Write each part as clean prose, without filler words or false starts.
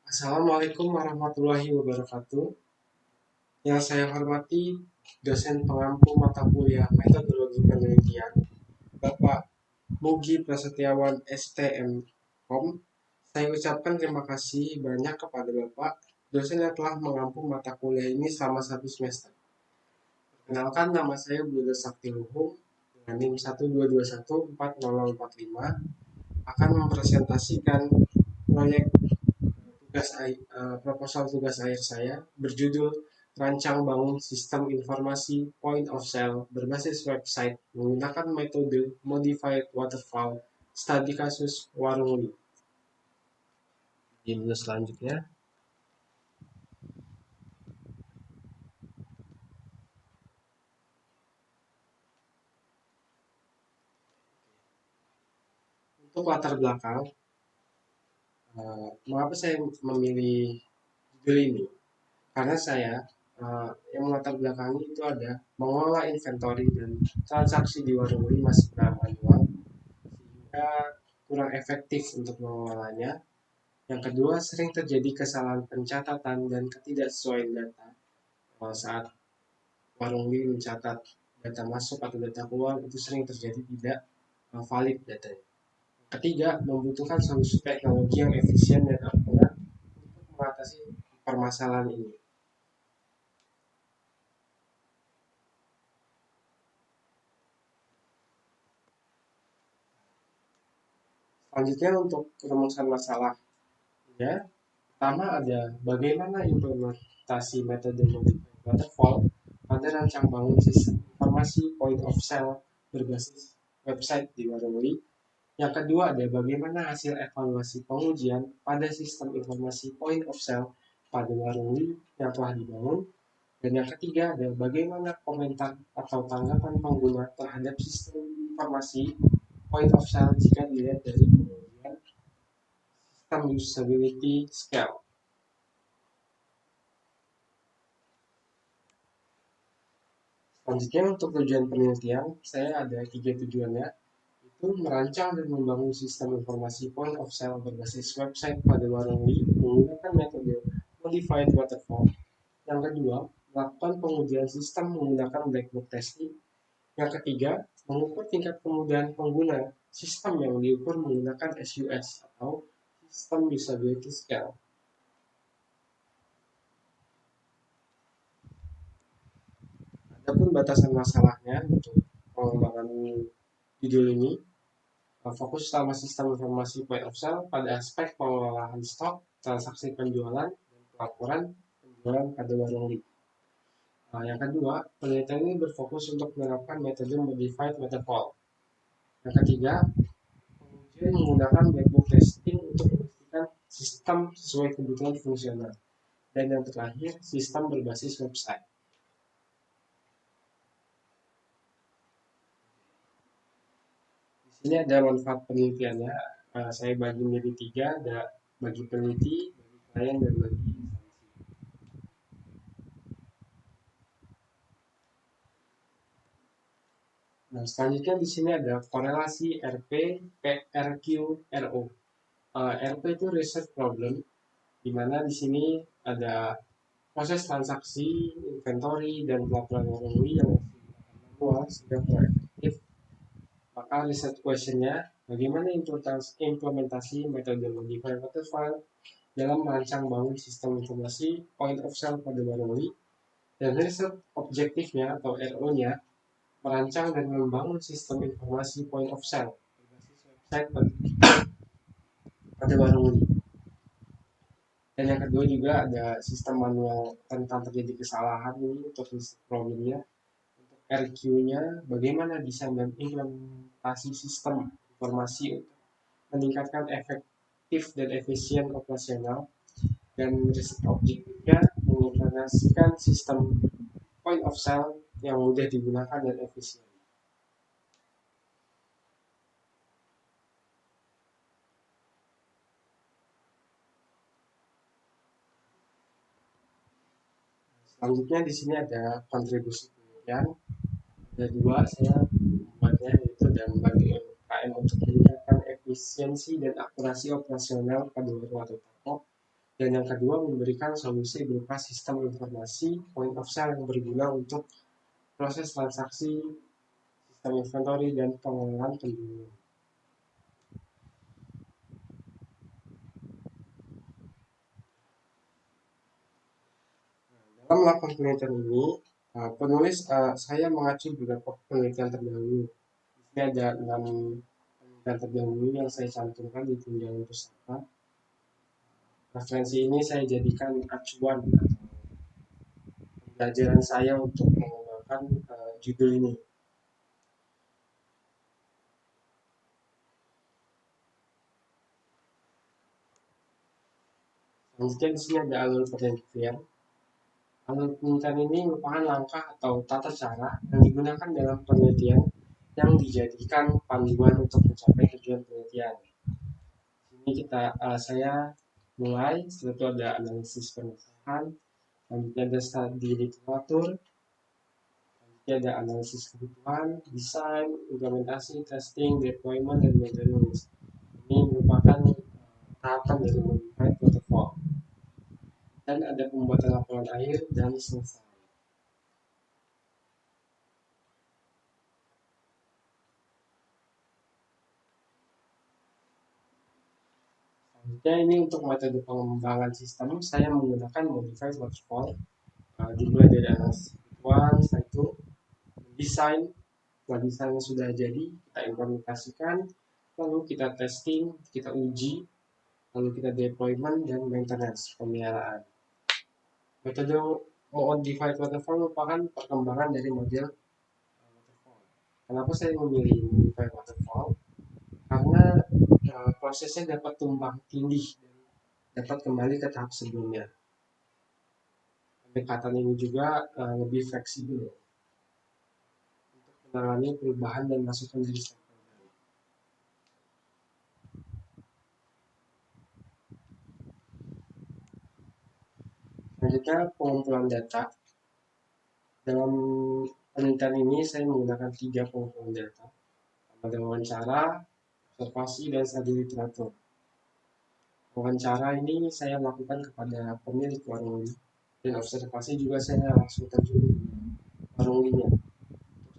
Assalamualaikum warahmatullahi wabarakatuh. Yang saya hormati dosen pengampu mata kuliah metodologi penelitian, Bapak Mugi Prasetyawan STM Kom. Saya ucapkan terima kasih banyak kepada Bapak dosen yang telah mengampu mata kuliah ini selama 1 semester. Perkenalkan, nama saya Budi Sakti Luhung dengan NIM 122140045 akan mempresentasikan proyek proposal tugas akhir saya berjudul Rancang Bangun Sistem Informasi Point of Sale berbasis website menggunakan metode Modified Waterfall Studi Kasus Warung Li. Di selanjutnya, untuk latar belakang, mengapa saya memilih judul ini? Karena saya yang melatar belakangi itu ada mengelola inventory dan transaksi di warung Li masih manual sehingga kurang efektif untuk mengelolanya. Yang kedua, sering terjadi kesalahan pencatatan dan ketidaksesuaian data saat warung Li mencatat data masuk atau data keluar itu sering terjadi tidak valid datanya. Ketiga, membutuhkan solusi teknologi yang efisien dan akurat untuk mengatasi permasalahan ini. Selanjutnya untuk rumusan masalah, ya, pertama ada bagaimana implementasi metode modified waterfall pada rancang bangun sistem informasi point of sale berbasis website di warung Li. Yang kedua ada bagaimana hasil evaluasi pengujian pada sistem informasi point of sale pada warung Li yang telah dibangun. Dan yang ketiga ada bagaimana komentar atau tanggapan pengguna terhadap sistem informasi point of sale jika dilihat dari pengujian sistem usability scale. Selanjutnya untuk tujuan penelitian, saya ada 3 tujuannya, itu merancang dan membangun sistem informasi point of sale berbasis website pada warung Li menggunakan metode Modified Waterfall. Yang kedua, melakukan pengujian sistem menggunakan black box testing. Yang ketiga, mengukur tingkat kemudahan pengguna sistem yang diukur menggunakan SUS atau System Usability Scale. Adapun batasan masalahnya untuk pengembangan judul ini, fokus utama sistem informasi point of sale pada aspek pengelolaan stok, transaksi penjualan, dan pelaporan penjualan pada warung Li. Yang kedua, penelitian ini berfokus untuk menerapkan metode modified waterfall. Yang ketiga, pengujian menggunakan black box testing untuk memastikan sistem sesuai kebutuhan fungsional. Dan yang terakhir, sistem berbasis website. Di sini ada manfaat penelitiannya. Saya bagi menjadi 3, ada bagi peneliti, bagi klien, dan bagi instansi. Nah, selanjutnya di sini ada korelasi RP, PRQ, RO. RP itu research problem, di mana di sini ada proses transaksi, inventory, dan pelaporan warung yang manual sudah proaktif. Maka research question-nya, bagaimana implementasi metode modified waterfall dalam merancang bangun sistem informasi point of sale pada warung Li, dan research objektifnya atau RO-nya, merancang dan membangun sistem informasi point of sale berbasis website pada warung Li. Dan yang kedua juga ada sistem manual tentang terjadi kesalahan ini untuk problemnya. Untuk RQ-nya, bagaimana desain dan implementasi sistem informasi untuk meningkatkan efektif dan efisien operasional. Dan riset objektifnya mengimplementasikan sistem point of sale yang mudah digunakan dan efisien. Selanjutnya di sini ada kontribusi penelitian. Ada 2 saya membuatnya, yaitu dan bagi UMKM untuk meningkatkan efisiensi dan akurasi operasional pada warung atau toko. Dan yang kedua, memberikan solusi berupa sistem informasi point of sale yang berguna untuk proses transaksi, sistem inventory, dan pengelolaan penjualan. Dalam melakukan penelitian ini, saya mengacu beberapa penelitian terdahulu. Ini ada 6 penelitian terdahulu yang saya cantumkan di tunjangan pusaka. Referensi ini saya jadikan acuan pembelajaran saya untuk mengembangkan judul ini. Selanjutnya di sini ada alur penelitian. Alur penelitian ini merupakan langkah atau tata cara yang digunakan dalam penelitian yang dijadikan panduan untuk mencapai tujuan penelitian. Ini saya mulai, setelah itu ada analisis permasalahan, selanjutnya ada studi literatur, selanjutnya ada analisis kebutuhan, desain, implementasi, testing, deployment, dan maintenance. Ini merupakan tahapan dari modified waterfall. Dan ada pembuatan laporan akhir dan selesai. Selanjutnya ini untuk metode pengembangan sistem, saya menggunakan modified waterfall. Dimulai dari analisis kebutuhan, setelah itu desain. Setelah desainnya sudah jadi, kita implementasikan, lalu kita testing, kita uji, lalu kita deployment dan maintenance, pemeliharaan. Metode modified waterfall merupakan perkembangan dari model waterfall. Kenapa saya memilih modified waterfall? Karena prosesnya dapat tumbang tindih dan dapat kembali ke tahap sebelumnya. Pendekatan ini juga lebih fleksibel untuk menangani perubahan dan masukan dari stakeholder. Selanjutnya, pengumpulan data. Dalam penelitian ini saya menggunakan 3 pengumpulan data. Ada wawancara, observasi, dan studi literatur. Wawancara ini saya lakukan kepada pemilik warung ini, dan observasi juga saya langsung terjun ke warung ini. Untuk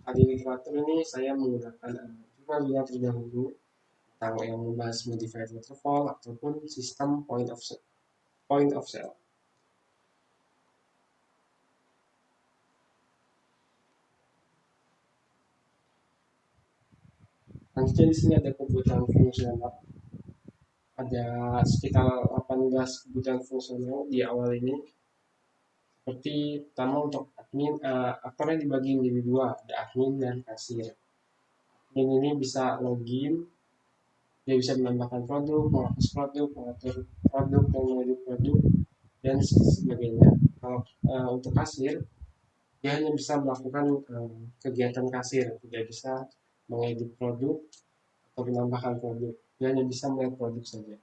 studi literatur ini saya menggunakan jurnal terdahulu tentang yang membahas modified waterfall ataupun sistem point of sale. Selanjutnya di sini ada kebutuhan fungsional. Ada sekitar 18 kebutuhan fungsional di awal ini. Seperti pertama untuk admin, aktornya dibagi menjadi dua, ada admin dan kasir. Admin ini bisa login, dia bisa menambahkan produk, menghapus produk, mengatur produk, dan mengedit produk, dan sebagainya. Kalau untuk kasir, dia hanya bisa melakukan kegiatan kasir, tidak bisa mengedit produk atau menambahkan produk. Dia hanya bisa melihat produk saja.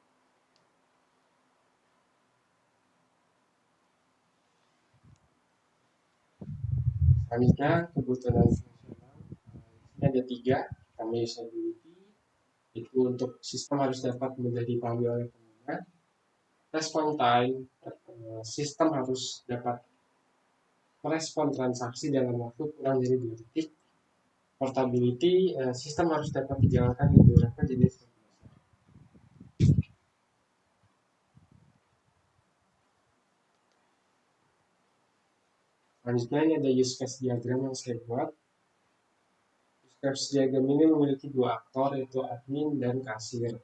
Selanjutnya kebutuhan fungsional ini ada 3. Pertama usability, itu untuk sistem harus dapat mudah dipahami oleh pengguna. Respon time, sistem harus dapat merespon transaksi dalam waktu kurang dari 2 detik. Portability, sistem harus dapat dijalankan di beberapa jenis komputer. Selanjutnya ini ada use case diagram yang saya buat. Use case diagram ini memiliki 2 aktor, yaitu admin dan kasir.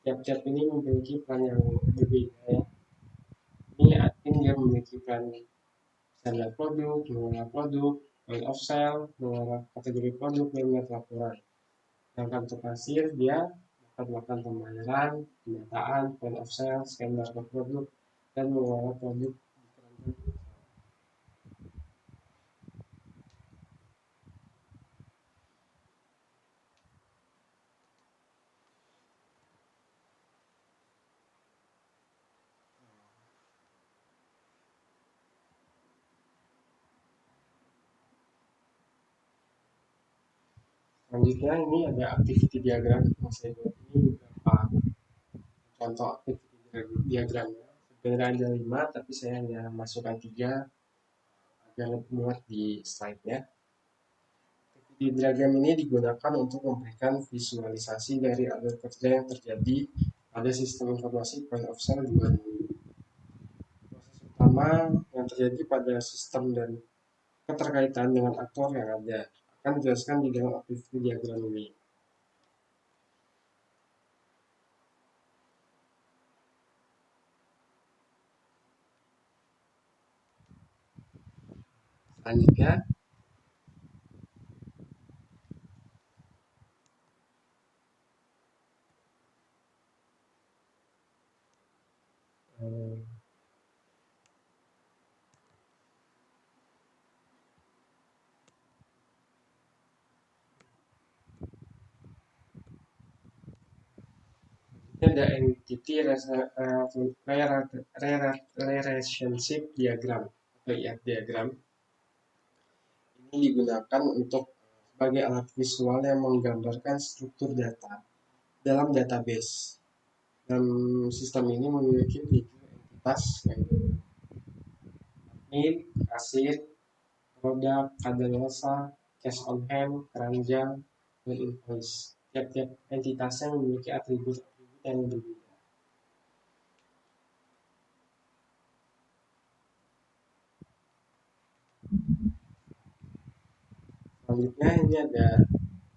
Tiap-tiap ini memiliki peran yang berbeda ya. Ini admin dia memiliki peran standar produk, mengelola produk, point of sale, mengelola kategori produk, dan melihat laporan. Sedangkan untuk kasir dia dapat melakukan pembayaran, pendataan, point of sale, scan barcode produk, dan mengelola produk. Selanjutnya ini ada activity diagram yang saya buat ini beberapa contoh activity diagramnya. Sebenarnya ada 5, tapi saya hanya masukkan 3 agar muat di slide-nya. Di diagram ini digunakan untuk memberikan visualisasi dari alur kerja yang terjadi pada sistem informasi point of sale 2000. Proses utama yang terjadi pada sistem dan keterkaitan dengan aktor yang ada akan dijelaskan di dalam activity diagram ini. Selanjutnya, ada entity relationship diagram atau IR diagram. Ini digunakan untuk sebagai alat visual yang menggambarkan struktur data dalam database. Dalam sistem ini memiliki 7 entitas, yaitu admin, kasir, produk, kadangasa, cash on hand, keranjang, dan invoice. Tiap-tiap entitasnya memiliki atribut-atribut yang berbeda. Selanjutnya ini ada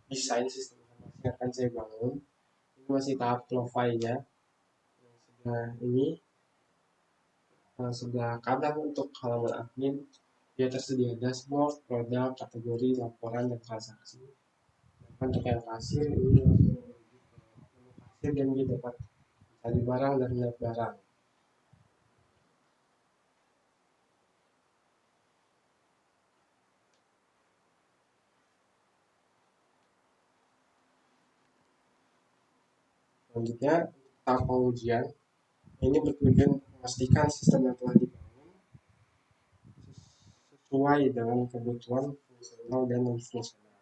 desain sistem informasi yang akan saya bangun. Ini masih tahap profile-nya. Nah, ini sebelah kanan untuk halaman admin, dia tersedia dashboard, produk, kategori, laporan, dan transaksi. Untuk yang kasir, ini langsung kasir dan dia dapat cari barang dan melihat barang. Selanjutnya, tahap pengujian. Ini bertujuan memastikan sistem yang telah dibangun sesuai dengan kebutuhan fungsional dan non-fungsional.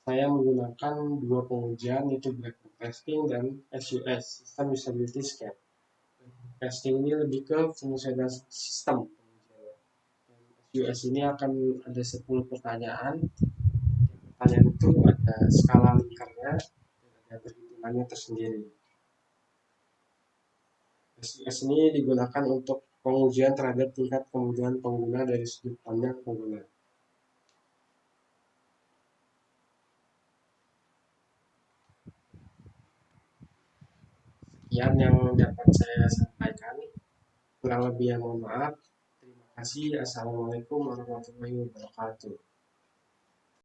Saya menggunakan 2 pengujian, yaitu black box testing dan SUS, System Usability Scan. Testing ini lebih ke fungsional sistem. SUS ini akan ada 10 pertanyaan. Pertanyaan itu ada skala lingkarnya dan ada perhitungannya tersendiri. SUS ini digunakan untuk pengujian terhadap tingkat kemudahan pengguna dari sudut pandang pengguna. Sekian yang dapat saya sampaikan. Kurang lebih yang mohon maaf. Terima kasih. Assalamualaikum warahmatullahi wabarakatuh.